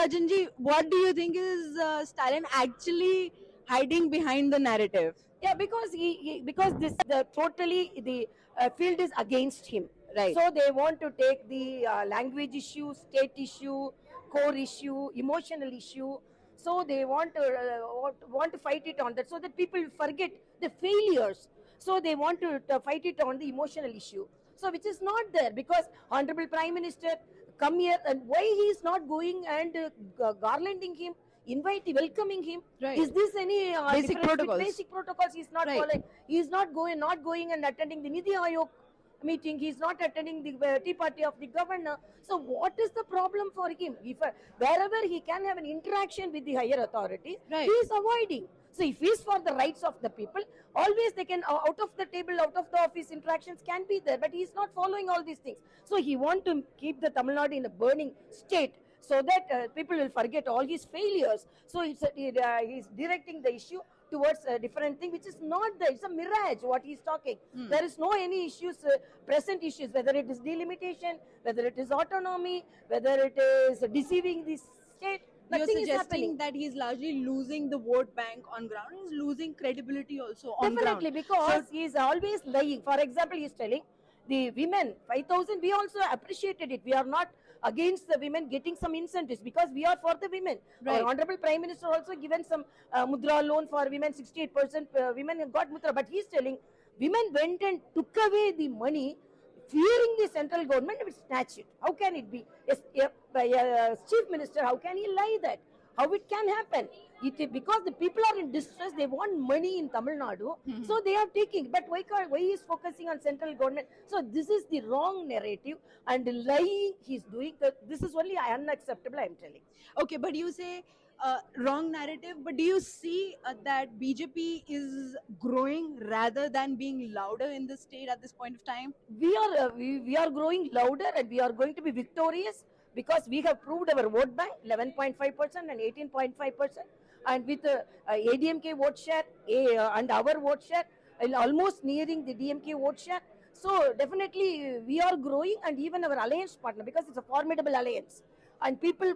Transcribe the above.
Rajanji, what do you think is Stalin actually hiding behind the narrative? Yeah, because because this the totally the field is against him. Right. So they want to take the language issue, state issue, core issue, emotional issue. So they want to fight it on that, so that people forget the failures. So they want to fight it on the emotional issue. So which is not there, because Honorable Prime Minister come here, and why he is not going and garlanding him, welcoming him. Right. Is this any Basic protocols. basic protocols he is not Right. following? He is not going and attending the Nidhi Ayog meeting. He is not attending the tea party of the governor. So what is the problem for him? If wherever he can have an interaction with the higher authorities, Right. he is avoiding. So if he is for the rights of the people, always they can out of the table, out of the office interactions can be there, but he is not following all these things. So he want to keep the Tamil Nadu in a burning state, so that people will forget all his failures. So he's directing the issue towards a different thing, which is not there. It's a mirage what he's talking. There is no any issues, present issues, whether it is delimitation, whether it is autonomy, whether it is deceiving the state. You're Nothing is suggesting happening. that he's largely losing the vote bank on ground. He's losing credibility also on Definitely, ground. because he is always lying. For example, he is telling the women 5,000. We also appreciated it. We are not against the women getting some incentives, because we are for the women. Right. Our Honorable Prime Minister also given some mudra loan for women. 68% women have got mudra, but he is telling women went and took away the money, fearing the central government will snatch it. How can it be? Yes, Chief Minister, how can he lie that? How it can happen? Because the people are in distress, they want money in Tamil Nadu, so they are taking. But why he is focusing on central government? So this is the wrong narrative, and the lying he is doing. This is only unacceptable, I am telling. Okay, but you say wrong narrative, but do you see that BJP is growing rather than being louder in the state at this point of time? We are growing louder, and we are going to be victorious, because we have proved our vote bank 11.5% and 18.5%, and with ADMK vote share and our vote share almost nearing the DMK vote share. So definitely we are growing, and even our alliance partner, because it's a formidable alliance, and people